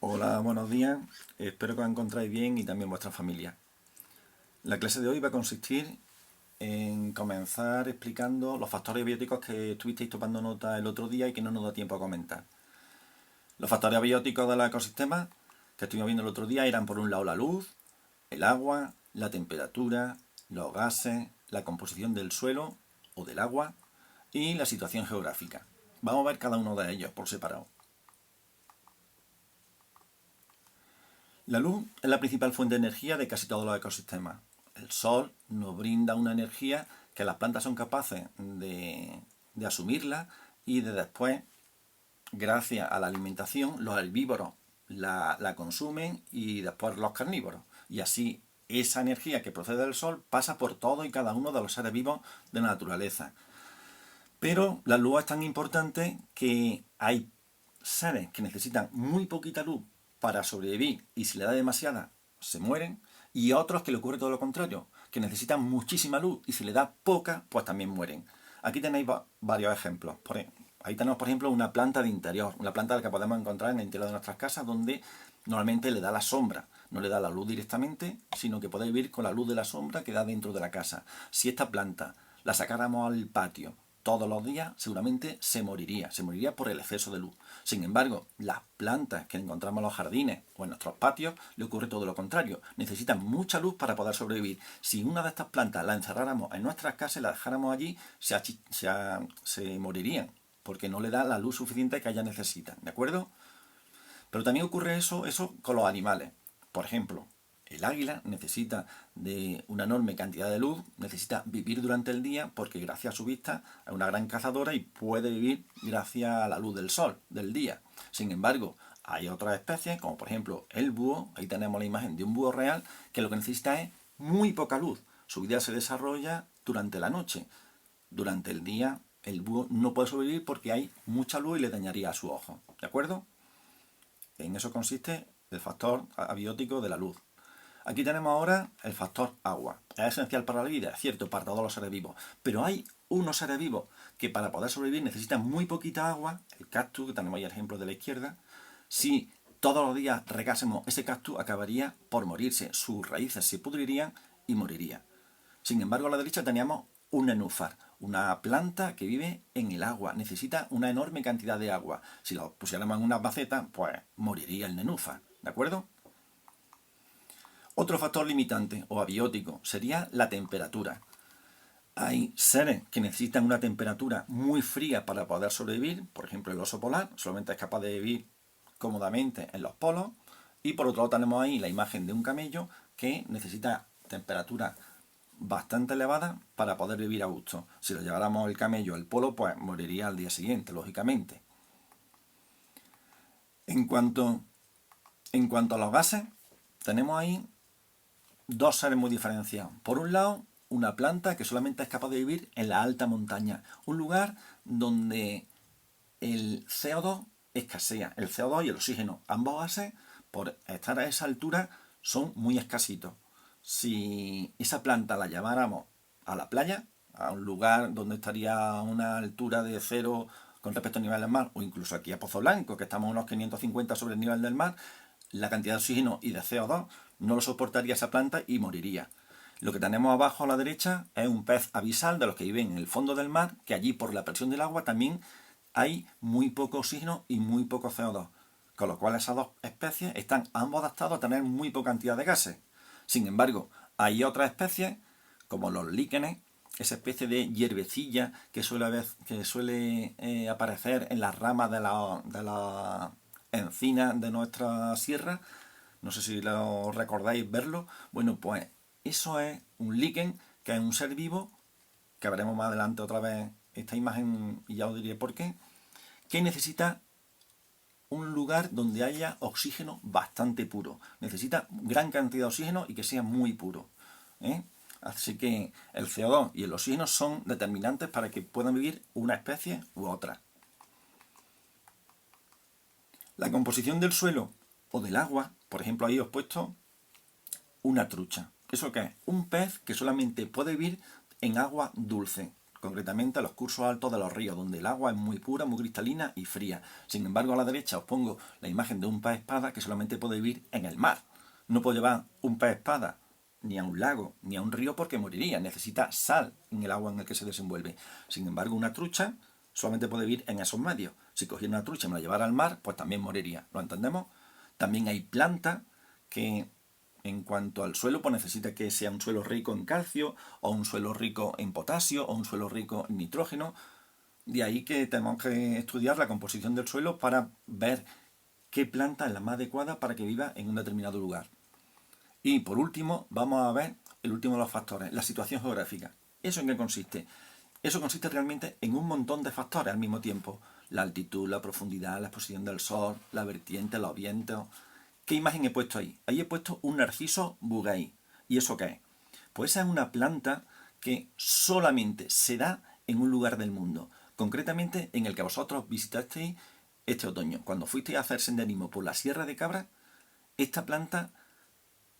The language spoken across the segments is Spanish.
Hola, buenos días. Espero que os encontráis bien y también vuestra familia. La clase de hoy va a consistir en comenzar explicando los factores abióticos que estuvisteis tomando nota el otro día y que no nos da tiempo a comentar. Los factores abióticos del ecosistema que estuvimos viendo el otro día eran por un lado la luz, el agua, la temperatura, los gases, la composición del suelo o del agua y la situación geográfica. Vamos a ver cada uno de ellos por separado. La luz es la principal fuente de energía de casi todos los ecosistemas. El sol nos brinda una energía que las plantas son capaces de asumirla y de después, gracias a la alimentación, los herbívoros la consumen y después los carnívoros. Y así esa energía que procede del sol pasa por todo y cada uno de los seres vivos de la naturaleza. Pero la luz es tan importante que hay seres que necesitan muy poquita luz para sobrevivir y si le da demasiada se mueren, y otros que le ocurre todo lo contrario, que necesitan muchísima luz y si le da poca, pues también mueren. Aquí tenéis varios ejemplos. Ahí tenemos, por ejemplo, una planta de interior, una planta que podemos encontrar en el interior de nuestras casas donde normalmente le da la sombra, no le da la luz directamente, sino que puede vivir con la luz de la sombra que da dentro de la casa. Si esta planta la sacáramos al patio todos los días, seguramente se moriría por el exceso de luz. Sin embargo, las plantas que encontramos en los jardines o en nuestros patios le ocurre todo lo contrario, necesitan mucha luz para poder sobrevivir. Si una de estas plantas la encerráramos en nuestras casas y la dejáramos allí, se morirían, porque no le da la luz suficiente que ellas necesitan, ¿de acuerdo? Pero también ocurre eso con los animales. Por ejemplo, el águila necesita de una enorme cantidad de luz, necesita vivir durante el día porque gracias a su vista es una gran cazadora y puede vivir gracias a la luz del sol, del día. Sin embargo, hay otras especies, como por ejemplo el búho, ahí tenemos la imagen de un búho real, que lo que necesita es muy poca luz. Su vida se desarrolla durante la noche. Durante el día el búho no puede sobrevivir porque hay mucha luz y le dañaría a su ojo. ¿De acuerdo? En eso consiste el factor abiótico de la luz. Aquí tenemos ahora el factor agua. Es esencial para la vida, es cierto, para todos los seres vivos. Pero hay unos seres vivos que para poder sobrevivir necesitan muy poquita agua. El cactus, que tenemos ahí el ejemplo de la izquierda. Si todos los días regásemos ese cactus, acabaría por morirse. Sus raíces se pudrirían y moriría. Sin embargo, a la derecha teníamos un nenúfar, una planta que vive en el agua, necesita una enorme cantidad de agua. Si lo pusiéramos en una maceta, pues moriría el nenúfar, ¿de acuerdo? Otro factor limitante o abiótico sería la temperatura. Hay seres que necesitan una temperatura muy fría para poder sobrevivir, por ejemplo el oso polar, solamente es capaz de vivir cómodamente en los polos, y por otro lado tenemos ahí la imagen de un camello que necesita temperatura bastante elevada para poder vivir a gusto. Si lo lleváramos el camello al polo, pues moriría al día siguiente, lógicamente. En cuanto, en cuanto a los gases, tenemos ahí dos seres muy diferenciados. Por un lado, una planta que solamente es capaz de vivir en la alta montaña, un lugar donde el CO2 escasea, el CO2 y el oxígeno, ambos gases, por estar a esa altura, son muy escasitos. Si esa planta la lleváramos a la playa, a un lugar donde estaría a una altura de cero con respecto al nivel del mar, o incluso aquí a Pozo Blanco, que estamos a unos 550 sobre el nivel del mar, la cantidad de oxígeno y de CO2 no lo soportaría esa planta y moriría. Lo que tenemos abajo a la derecha es un pez abisal de los que viven en el fondo del mar, que allí por la presión del agua también hay muy poco oxígeno y muy poco CO2, con lo cual esas dos especies están ambos adaptados a tener muy poca cantidad de gases. Sin embargo, hay otras especies, como los líquenes, esa especie de hierbecilla que suele aparecer en las ramas de la encina de nuestra sierra, no sé si lo recordáis verlo, bueno, pues eso es un líquen, que es un ser vivo, que veremos más adelante otra vez esta imagen y ya os diré por qué, que necesita un lugar donde haya oxígeno bastante puro. Necesita gran cantidad de oxígeno y que sea muy puro. ¿eh? Así que el CO2 y el oxígeno son determinantes para que puedan vivir una especie u otra. La composición del suelo o del agua, por ejemplo, ahí os he puesto una trucha. ¿Eso qué es? Un pez que solamente puede vivir en agua dulce. concretamente los cursos altos de los ríos, donde el agua es muy pura, muy cristalina y fría. Sin embargo, a la derecha os pongo la imagen de un pez espada que solamente puede vivir en el mar. No puedo llevar un pez espada ni a un lago, ni a un río porque moriría. Necesita sal en el agua en el que se desenvuelve. Sin embargo, una trucha solamente puede vivir en esos medios. Si cogiera una trucha y me la llevara al mar, pues también moriría. ¿Lo entendemos? También hay plantas que, en cuanto al suelo, pues necesita que sea un suelo rico en calcio, o un suelo rico en potasio, o un suelo rico en nitrógeno. De ahí que tenemos que estudiar la composición del suelo para ver qué planta es la más adecuada para que viva en un determinado lugar. Y por último, vamos a ver el último de los factores, la situación geográfica. ¿Eso en qué consiste? Eso consiste realmente en un montón de factores al mismo tiempo. La altitud, la profundidad, la exposición del sol, la vertiente, los vientos. ¿Qué imagen he puesto ahí? Ahí he puesto un narciso bugey. ¿Y eso qué es? Pues esa es una planta que solamente se da en un lugar del mundo. Concretamente en el que vosotros visitasteis este otoño. Cuando fuisteis a hacer senderismo por la Sierra de Cabra, esta planta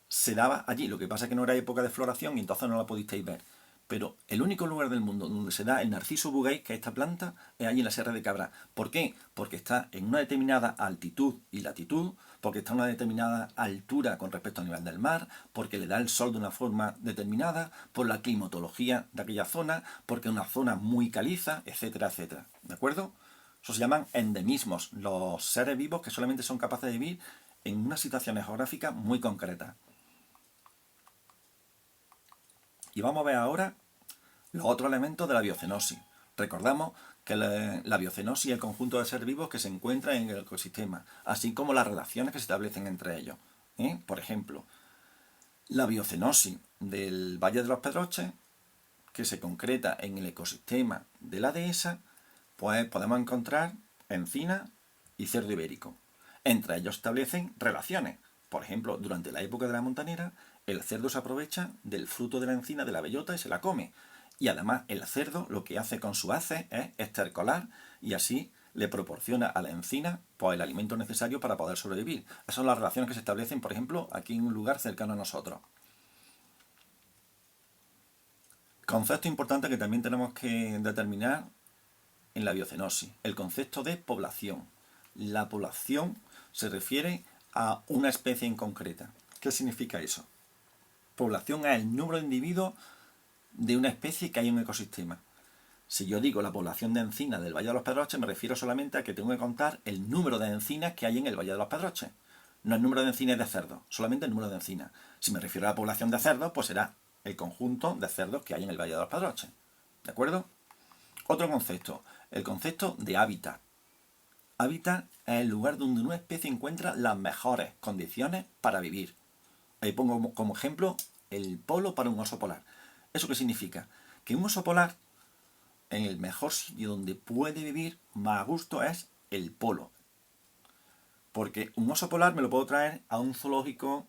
se daba allí. Lo que pasa es que no era época de floración y entonces no la pudisteis ver. Pero el único lugar del mundo donde se da el narciso bugey, que es esta planta, es allí en la Sierra de Cabra. ¿Por qué? Porque está en una determinada altitud y latitud, porque está en una determinada altura con respecto al nivel del mar, porque le da el sol de una forma determinada, por la climatología de aquella zona, porque es una zona muy caliza, etcétera, etcétera. ¿De acuerdo? Eso se llaman endemismos, los seres vivos que solamente son capaces de vivir en unas situaciones geográficas muy concretas. Y vamos a ver ahora los otros elementos de la biocenosis. Recordamos que la biocenosis es el conjunto de seres vivos que se encuentran en el ecosistema, así como las relaciones que se establecen entre ellos. Por ejemplo, la biocenosis del Valle de los Pedroches, que se concreta en el ecosistema de la dehesa, pues podemos encontrar encina y cerdo ibérico. Entre ellos establecen relaciones. Por ejemplo, durante la época de la montanera, el cerdo se aprovecha del fruto de la encina de la bellota y se la come. Y además el cerdo lo que hace con su hace es estercolar y así le proporciona a la encina pues, el alimento necesario para poder sobrevivir. Esas son las relaciones que se establecen, por ejemplo, aquí en un lugar cercano a nosotros. Concepto importante que también tenemos que determinar en la biocenosis, el concepto de población. La población se refiere a una especie en concreta. ¿Qué significa eso? Población es el número de individuos de una especie que hay en un ecosistema. Si yo digo la población de encinas del Valle de los Pedroches, me refiero solamente a que tengo que contar el número de encinas que hay en el Valle de los Pedroches. No el número de encinas de cerdos, solamente el número de encinas. Si me refiero a la población de cerdos, pues será el conjunto de cerdos que hay en el Valle de los Pedroches. ¿De acuerdo? Otro concepto, el concepto de hábitat. Hábitat es el lugar donde una especie encuentra las mejores condiciones para vivir. Ahí pongo como ejemplo el polo para un oso polar. ¿Eso qué significa? Que un oso polar, en el mejor sitio donde puede vivir más a gusto es el polo. Porque un oso polar me lo puedo traer a un zoológico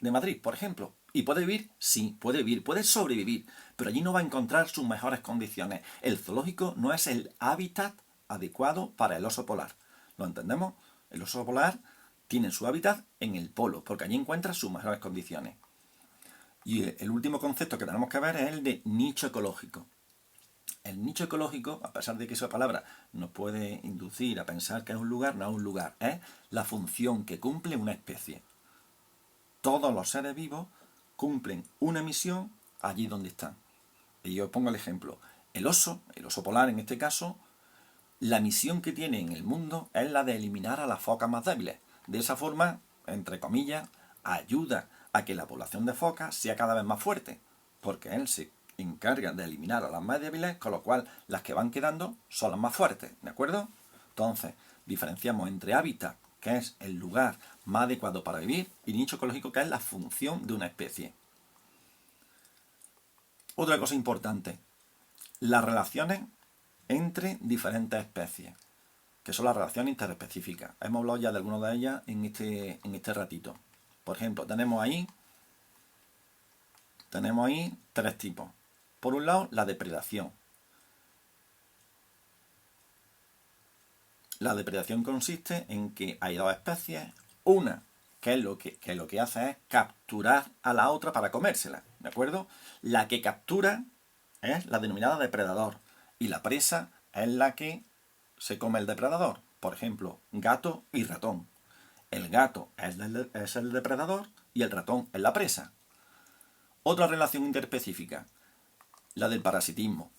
de Madrid, por ejemplo. ¿Y puede vivir? Sí, puede vivir, puede sobrevivir, pero allí no va a encontrar sus mejores condiciones. El zoológico no es el hábitat adecuado para el oso polar. ¿Lo entendemos? El oso polar tiene su hábitat en el polo, porque allí encuentra sus mejores condiciones. Y el último concepto que tenemos que ver es el de nicho ecológico. El nicho ecológico, a pesar de que esa palabra nos puede inducir a pensar que es un lugar, no es un lugar, es la función que cumple una especie. Todos los seres vivos cumplen una misión allí donde están. Y yo os pongo el ejemplo. El oso polar en este caso, la misión que tiene en el mundo es la de eliminar a las focas más débiles. De esa forma, entre comillas, ayuda a que la población de focas sea cada vez más fuerte, porque él se encarga de eliminar a las más débiles, con lo cual las que van quedando son las más fuertes, ¿de acuerdo? Entonces, diferenciamos entre hábitat, que es el lugar más adecuado para vivir, y nicho ecológico, que es la función de una especie. Otra cosa importante, las relaciones entre diferentes especies, que son las relaciones interespecíficas. Hemos hablado ya de algunas de ellas en este ratito. Por ejemplo, tenemos ahí tres tipos. Por un lado, la depredación. La depredación consiste en que hay dos especies, una que lo que hace es capturar a la otra para comérsela, ¿de acuerdo? La que captura es la denominada depredador. y la presa es la que se come el depredador. Por ejemplo, gato y ratón. El gato es el depredador y el ratón es la presa. Otra relación interespecífica, la del parasitismo.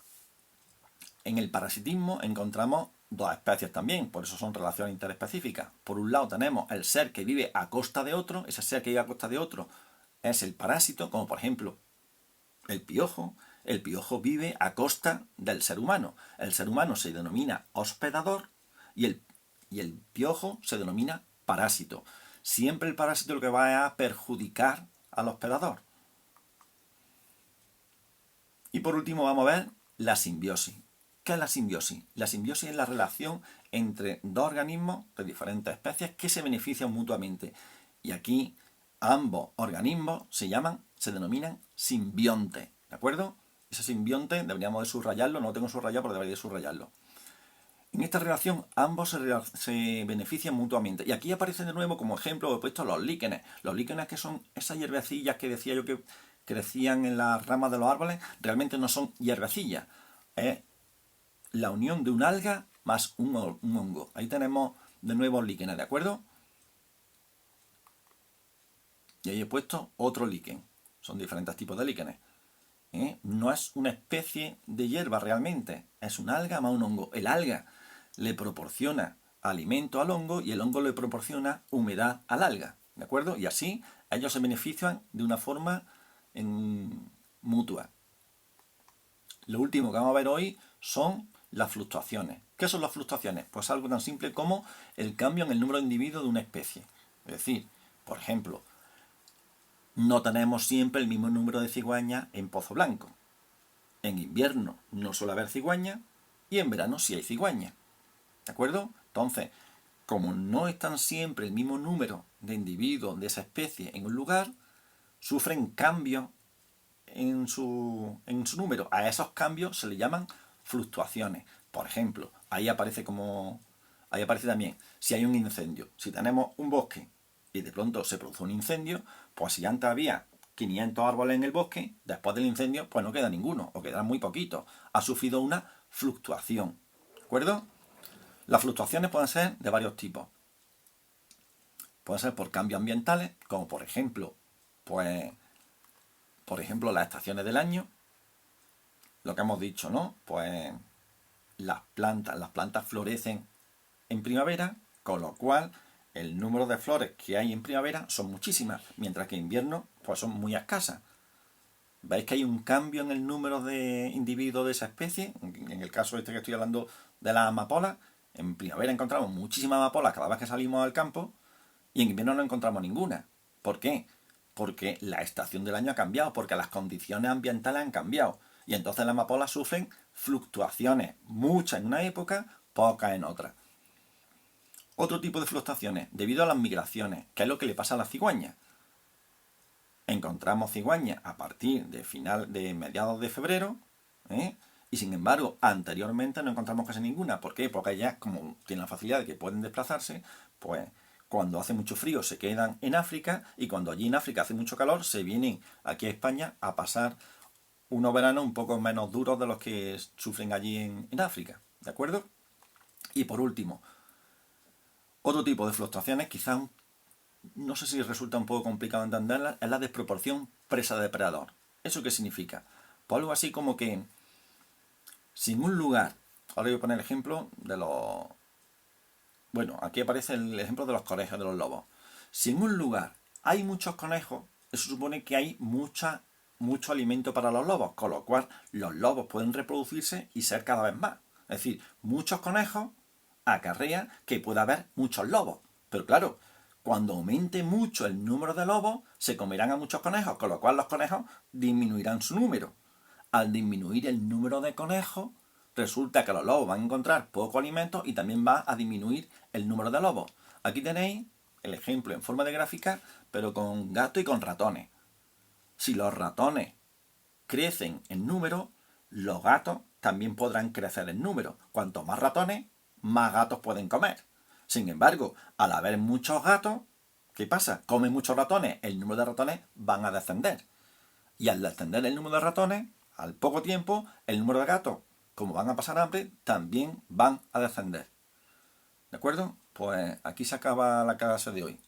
En el parasitismo encontramos dos especies también, por eso son relaciones interespecíficas. Por un lado tenemos el ser que vive a costa de otro, ese ser que vive a costa de otro es el parásito, como por ejemplo el piojo. El piojo vive a costa del ser humano. El ser humano se denomina hospedador y el piojo se denomina parásito. Siempre el parásito lo que va a perjudicar al hospedador. Y por último vamos a ver la simbiosis. ¿Qué es la simbiosis? La simbiosis es la relación entre dos organismos de diferentes especies que se benefician mutuamente. Y aquí ambos organismos se denominan simbiontes. ¿De acuerdo? Ese simbionte deberíamos de subrayarlo, no lo tengo subrayado, pero debería de subrayarlo. En esta relación ambos se benefician mutuamente. Y aquí aparecen de nuevo como ejemplo, he puesto los líquenes. Los líquenes, que son esas hierbecillas que decía yo que crecían en las ramas de los árboles, realmente no son hierbecillas. Es la unión de un alga más un hongo. Ahí tenemos de nuevo líquenes, ¿de acuerdo? Y ahí he puesto otro líquen. Son diferentes tipos de líquenes. No es una especie de hierba realmente, es un alga más un hongo. El alga le proporciona alimento al hongo y el hongo le proporciona humedad al alga, ¿de acuerdo? Y así ellos se benefician de una forma mutua. Lo último que vamos a ver hoy son las fluctuaciones. ¿Qué son las fluctuaciones? Pues algo tan simple como el cambio en el número de individuos de una especie. Es decir, por ejemplo, no tenemos siempre el mismo número de cigüeñas en Pozo Blanco. En invierno no suele haber cigüeña y en verano sí hay cigüeña. ¿De acuerdo? Entonces, como no están siempre el mismo número de individuos de esa especie en un lugar, sufren cambios en su número. A esos cambios se le llaman fluctuaciones. Por ejemplo, ahí aparece también si hay un incendio. Si tenemos un bosque y de pronto se produce un incendio, pues si antes había 500 árboles en el bosque, después del incendio, pues no queda ninguno, o quedarán muy poquitos. Ha sufrido una fluctuación. ¿De acuerdo? Las fluctuaciones pueden ser de varios tipos. Pueden ser por cambios ambientales, como por ejemplo, las estaciones del año. Lo que hemos dicho, ¿no? Pues las plantas florecen en primavera, con lo cual el número de flores que hay en primavera son muchísimas, mientras que en invierno pues son muy escasas. ¿Veis que hay un cambio en el número de individuos de esa especie? En el caso este que estoy hablando de las amapolas, en primavera encontramos muchísimas amapolas cada vez que salimos al campo y en invierno no encontramos ninguna. ¿Por qué? Porque la estación del año ha cambiado, porque las condiciones ambientales han cambiado. Y entonces las amapolas sufren fluctuaciones, muchas en una época, pocas en otra. Otro tipo de fluctuaciones, debido a las migraciones, que es lo que le pasa a las cigüeñas. Encontramos cigüeñas a partir de mediados de febrero, y sin embargo, anteriormente no encontramos casi ninguna. ¿Por qué? Porque ellas, como tienen la facilidad de que pueden desplazarse, pues cuando hace mucho frío se quedan en África y cuando allí en África hace mucho calor se vienen aquí a España a pasar unos veranos un poco menos duros de los que sufren allí en África. ¿De acuerdo? Y por último, otro tipo de fluctuaciones, quizás no sé si resulta un poco complicado entenderla, es la desproporción presa-depredador. ¿Eso qué significa? Pues algo así como que si en un lugar, ahora voy a poner el ejemplo de los... Bueno, aquí aparece el ejemplo de los conejos, de los lobos. Si en un lugar hay muchos conejos, eso supone que hay mucho alimento para los lobos, con lo cual los lobos pueden reproducirse y ser cada vez más. Es decir, muchos conejos acarrea que pueda haber muchos lobos. Pero claro, cuando aumente mucho el número de lobos, se comerán a muchos conejos, con lo cual los conejos disminuirán su número. Al disminuir el número de conejos, resulta que los lobos van a encontrar poco alimento y también va a disminuir el número de lobos. Aquí tenéis el ejemplo en forma de gráfica, pero con gatos y con ratones. Si los ratones crecen en número, los gatos también podrán crecer en número. Cuanto más ratones, más gatos pueden comer. Sin embargo, al haber muchos gatos, ¿qué pasa? Comen muchos ratones, el número de ratones van a descender. Y al descender el número de ratones, al poco tiempo, el número de gatos como van a pasar hambre, también van a descender. ¿De acuerdo? Pues aquí se acaba la clase de hoy.